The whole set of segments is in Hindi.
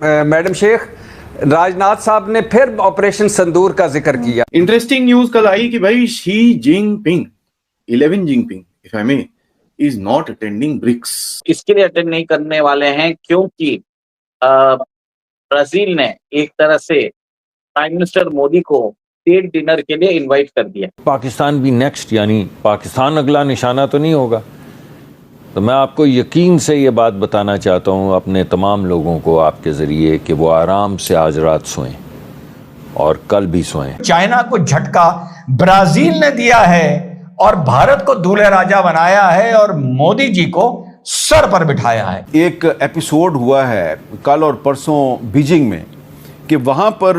मैडम शेख, राजनाथ साहब ने फिर ऑपरेशन संदूर का जिक्र किया। इंटरेस्टिंग न्यूज कल आई कि भाई Xi Jinping 11 Jinping if I may is not attending BRICS. इसके लिए अटेंड नहीं करने वाले हैं क्योंकि ब्राजील ने एक तरह से प्राइम मिनिस्टर मोदी को स्टेट डिनर के लिए इनवाइट कर दिया। पाकिस्तान भी नेक्स्ट, यानी पाकिस्तान अगला निशाना तो नहीं होगा। तो मैं आपको यकीन से ये बात बताना चाहता हूँ अपने तमाम लोगों को आपके ज़रिए कि वो आराम से आज रात सोएं और कल भी सोएं। चाइना को झटका ब्राजील ने दिया है और भारत को दूल्हे राजा बनाया है और मोदी जी को सर पर बिठाया है। एक एपिसोड हुआ है कल और परसों बीजिंग में कि वहाँ पर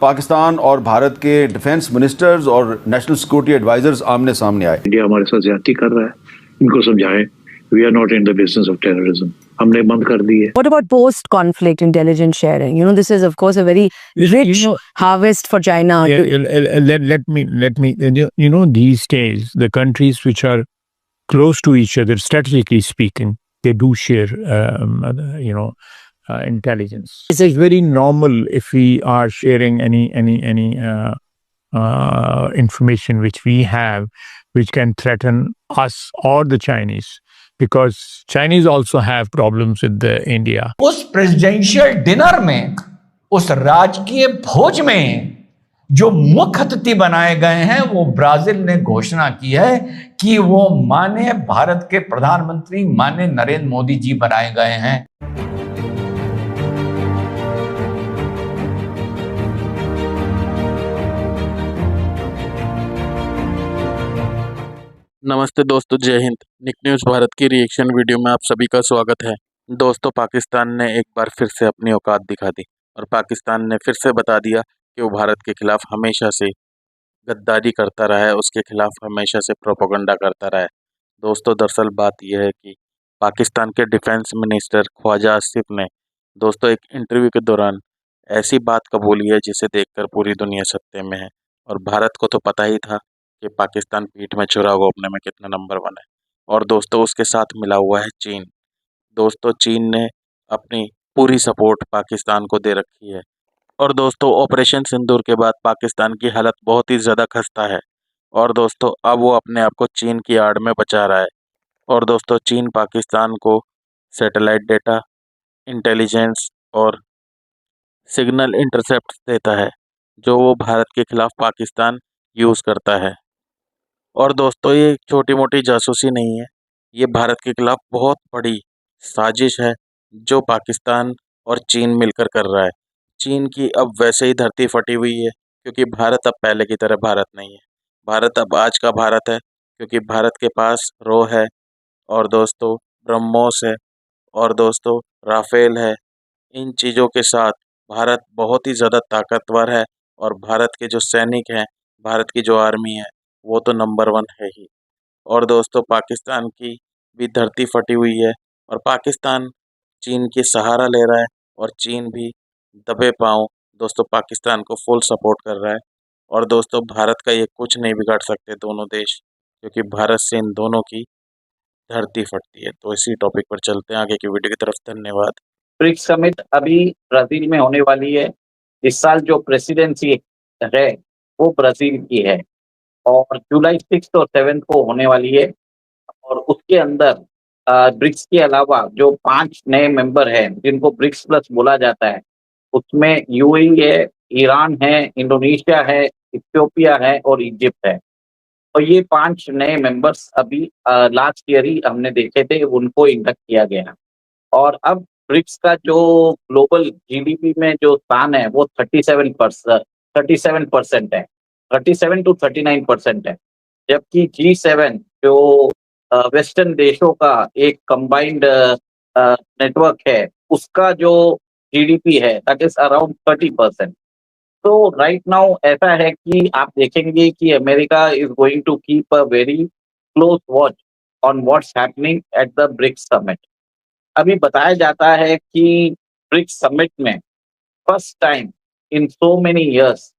पाकिस्तान और भारत के डिफेंस मिनिस्टर्स और नेशनल सिक्योरिटी एडवाइजर्स आमने सामने आए। इंडिया हमारे साथ ज्यादती कर रहा है, इनको समझाएं we are not in the business of terrorism. हमने बंद कर दी है। What about post-conflict intelligence sharing? You know, this is of course a very rich harvest for China. Let me. These days the countries which are close to each other, strategically speaking, they do share, intelligence. It's very normal if we are sharing any information which we have, which can threaten us or the Chinese, because Chinese also have problems with India. उस प्रेसिडेंशियल डिनर में, उस राजकीय भोज में जो मुख्य अतिथि बनाए गए हैं वो ब्राजील ने घोषणा की है कि वो माननीय भारत के प्रधानमंत्री माननीय नरेंद्र मोदी जी बनाए गए हैं। नमस्ते दोस्तों, जय हिंद। निक न्यूज़ भारत की रिएक्शन वीडियो में आप सभी का स्वागत है। दोस्तों, पाकिस्तान ने एक बार फिर से अपनी औकात दिखा दी और पाकिस्तान ने फिर से बता दिया कि वो भारत के खिलाफ हमेशा से गद्दारी करता रहा है, उसके खिलाफ हमेशा से प्रोपेगेंडा करता रहा है। दोस्तों, दरअसल बात यह है कि पाकिस्तान के डिफेंस मिनिस्टर ख्वाजा आसिफ ने दोस्तों एक इंटरव्यू के दौरान ऐसी बात कबूली है जिसे देखकर पूरी दुनिया सत्ते में है। और भारत को तो पता ही था कि पाकिस्तान पीठ में छुरा घोंपने में कितना नंबर 1 है। और दोस्तों, उसके साथ मिला हुआ है चीन। दोस्तों, चीन ने अपनी पूरी सपोर्ट पाकिस्तान को दे रखी है। और दोस्तों, ऑपरेशन सिंदूर के बाद पाकिस्तान की हालत बहुत ही ज़्यादा खस्ता है। और दोस्तों, अब वो अपने आप को चीन की आड़ में बचा रहा है। और दोस्तों, चीन पाकिस्तान को सैटेलाइट डेटा, इंटेलिजेंस और सिग्नल इंटरसेप्ट देता है जो वो भारत के खिलाफ पाकिस्तान यूज़ करता है। और दोस्तों, ये छोटी मोटी जासूसी नहीं है, ये भारत के खिलाफ बहुत बड़ी साजिश है जो पाकिस्तान और चीन मिलकर कर रहा है। चीन की अब वैसे ही धरती फटी हुई है क्योंकि भारत अब पहले की तरह भारत नहीं है। भारत अब आज का भारत है क्योंकि भारत के पास रो है और दोस्तों ब्रह्मोस है और दोस्तों राफेल है। इन चीज़ों के साथ भारत बहुत ही ज़्यादा ताकतवर है और भारत के जो सैनिक हैं, भारत की जो आर्मी है वो तो नंबर 1 है ही। और दोस्तों, पाकिस्तान की भी धरती फटी हुई है और पाकिस्तान चीन की सहारा ले रहा है और चीन भी दबे पांव दोस्तों पाकिस्तान को फुल सपोर्ट कर रहा है। और दोस्तों, भारत का ये कुछ नहीं बिगाड़ सकते दोनों देश, क्योंकि भारत से इन दोनों की धरती फटती है। तो इसी टॉपिक पर चलते हैं आगे की वीडियो की तरफ। धन्यवाद। ब्रिक्स समिट अभी ब्राजील में होने वाली है। इस साल जो प्रेसिडेंसी है वो ब्राजील की है और जुलाई 6 और 7 को होने वाली है। और उसके अंदर ब्रिक्स के अलावा जो 5 नए मेंबर हैं जिनको ब्रिक्स प्लस बोला जाता है, उसमें यूएई है, ईरान है, इंडोनेशिया है, इथियोपिया है और इजिप्ट है। और ये 5 नए मेंबर्स अभी लास्ट ईयर ही हमने देखे थे, उनको इंडक्ट किया गया। और अब ब्रिक्स का जो ग्लोबल जीडीपी में जो स्थान है वो 37% है, 37 to 39% है। जबकि G7 जो वेस्टर्न देशों का एक कंबाइंड नेटवर्क है, उसका जो जीडीपी है दैट इज अराउंड 30%। तो राइट नाउ ऐसा है कि आप देखेंगे कि America is going to keep a very close watch on what's happening at the BRICS summit. अभी बताया जाता है कि ब्रिक्स समिट में first time in so many years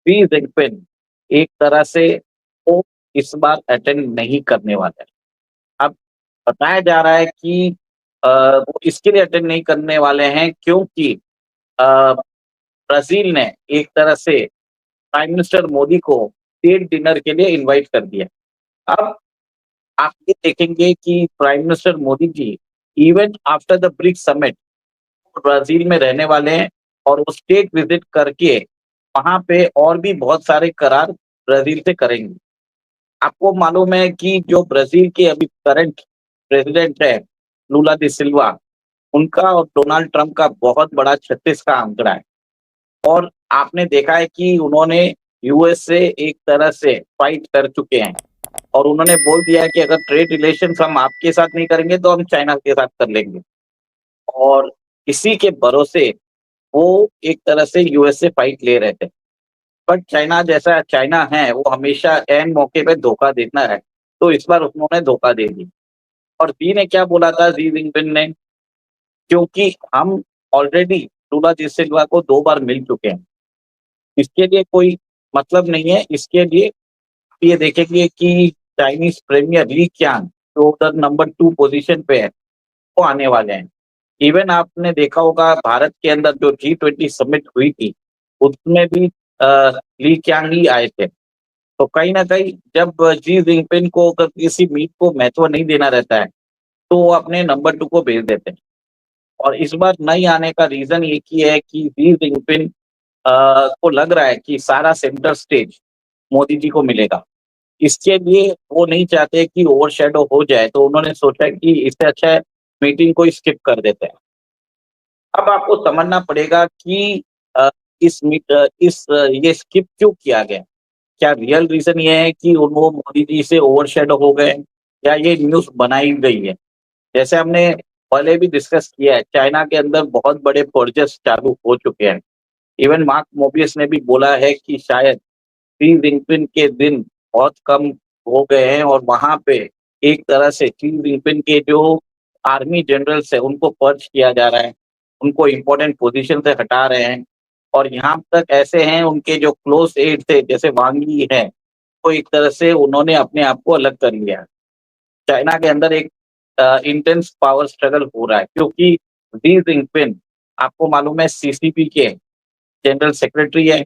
Xi Jinping एक तरह से वो इस बार अटेंड नहीं करने वाले हैं। अब बताया जा रहा है कि वो इसके लिए अटेंड नहीं करने वाले हैं क्योंकि अ, ब्राजील ने एक तरह से प्राइम मिनिस्टर मोदी को स्टेट डिनर के लिए इनवाइट कर दिया। अब आप ये देखेंगे कि prime minister Modi ji even after the BRICS summit Brazil में रहने वाले हैं और वो स्टेट विजिट करके वहाँ पे और भी बहुत सारे करार ब्राजील से करेंगे। आपको मालूम है कि जो ब्राजील के अभी करंट प्रेसिडेंट है लूला डी सिल्वा, उनका और डोनाल्ड ट्रंप का बहुत बड़ा 36 का आंकड़ा है और आपने देखा है कि उन्होंने यूएस से एक तरह से फाइट कर चुके हैं और उन्होंने बोल दिया है कि अगर ट्रेड रिलेशंस हम आपके साथ नहीं करेंगे तो हम चाइना के साथ कर लेंगे और इसी के भरोसे वो एक तरह से यूएस से फाइट ले रहे थे। बट चाइना जैसा चाइना है वो हमेशा एन मौके पे धोखा देता है, तो इस बार उन्होंने धोखा दे दी। और जी ने क्या बोला था, जी जिनपिंग ने, क्योंकि हम ऑलरेडी लूला डी सिल्वा को 2 बार मिल चुके हैं, इसके लिए कोई मतलब नहीं है। इसके लिए आप ये देखेंगे कि चाइनीज प्रीमियर ली क्यांग जो उधर नंबर 2 पोजीशन पे है वो आने वाले हैं। इवन आपने देखा होगा भारत के अंदर जो G20 समिट हुई थी उसमें भी ली क्यांग ही आए थे। तो कहीं ना कहीं जब जी जिनपिंग को अगर किसी मीट को महत्व नहीं देना रहता है तो वो अपने नंबर 2 को भेज देते हैं। और इस बार नहीं आने का रीजन एक ही है कि जी जिनपिंग को लग रहा है कि सारा सेंटर स्टेज मोदी जी को मिलेगा। इसके लिए वो नहीं चाहते कि ओवरशैडो हो जाए, तो उन्होंने सोचा कि इससे अच्छा है मीटिंग को स्किप कर देते हैं। अब आपको समझना पड़ेगा कि ये स्किप क्यों किया गया। क्या रियल रीजन ये है कि वो मोदी जी से ओवरशैडो हो गए या ये न्यूज़ बनाई गई है? जैसे हमने पहले भी डिस्कस किया है, चाइना के अंदर बहुत बड़े प्रोजेक्ट्स चालू हो चुके हैं। इवन मार्क मोबियस ने भी बोला है कि शायद शी जिनपिंग के दिन बहुत कम हो गए हैं और वहाँ पे एक तरह से शी जिनपिंग के जो आर्मी जनरल्स है उनको पर्च किया जा रहा है, उनको इम्पोर्टेंट पोजीशन से हटा रहे हैं और यहाँ तक ऐसे हैं उनके जो क्लोज एड थे जैसे वांग यी है, तो एक तरह से उन्होंने अपने आप को अलग कर लिया है। चाइना के अंदर एक इंटेंस पावर स्ट्रगल हो रहा है क्योंकि शी जिनपिंग आपको मालूम है सीसीपी के जनरल सेक्रेटरी है,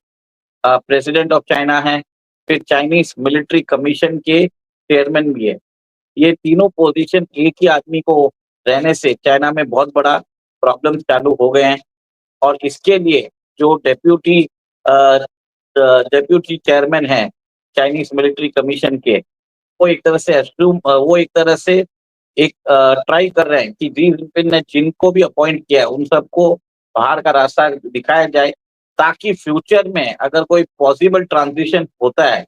प्रेसिडेंट ऑफ चाइना है, फिर चाइनीज मिलिट्री कमीशन के चेयरमैन भी है। ये तीनों पोजीशन एक ही आदमी को रहने से चाइना में बहुत बड़ा प्रॉब्लम चालू हो गए हैं और इसके लिए जो डेप्यूटी चेयरमैन है चाइनीज मिलिट्री कमीशन के, वो एक तरह से एक ट्राई कर रहे हैं कि जी जिनपिंग ने जिनको भी अपॉइंट किया है उन सबको बाहर का रास्ता दिखाया जाए ताकि फ्यूचर में अगर कोई पॉसिबल ट्रांजिशन होता है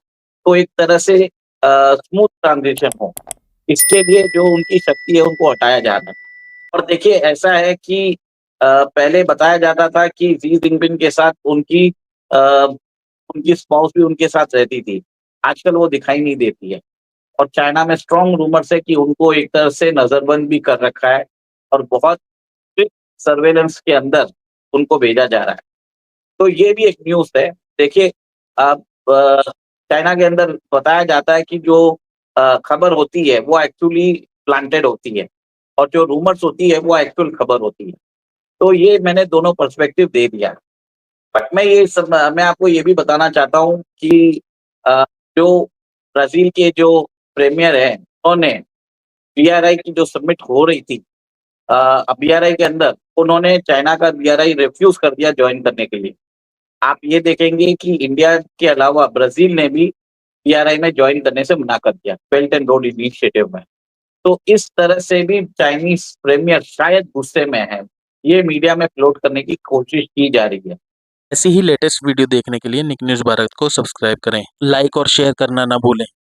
तो एक तरह से स्मूथ ट्रांजिशन हो। इसके लिए जो उनकी शक्ति है उनको हटाया जा रहा है। और देखिए ऐसा है कि पहले बताया जाता था कि जी जिनपिंग के साथ उनकी स्पाउस भी उनके साथ रहती थी, आजकल वो दिखाई नहीं देती है और चाइना में स्ट्रॉन्ग रूमर्स है कि उनको एक तरह से नजरबंद भी कर रखा है और बहुत स्ट्रिक्ट सर्वेलेंस के अंदर उनको भेजा जा रहा है। तो ये भी एक न्यूज़ है। देखिए अब चाइना के अंदर बताया जाता है कि जो खबर होती है वो एक्चुअली प्लांटेड होती है और जो रूमर्स होती है वो एक्चुअल खबर होती है। तो ये मैंने दोनों पर्सपेक्टिव दे दिया। बट मैं आपको ये भी बताना चाहता हूँ कि जो ब्राजील के जो प्रीमियर है उन्होंने बीआरआई की जो सबमिट हो रही थी बीआरआई के अंदर, उन्होंने चाइना का बीआरआई रिफ्यूज कर दिया ज्वाइन करने के लिए। आप ये देखेंगे कि इंडिया के अलावा ब्राजील ने भी बीआरआई में ज्वाइन करने से मना कर दिया बेल्ट एंड रोड इनिशिएटिव में। तो इस तरह से भी चाइनीज प्रीमियर शायद गुस्से में है, ये मीडिया में फ्लोट करने की कोशिश की जा रही है। ऐसी ही लेटेस्ट वीडियो देखने के लिए निक न्यूज़ भारत को सब्सक्राइब करें, लाइक और शेयर करना ना भूलें।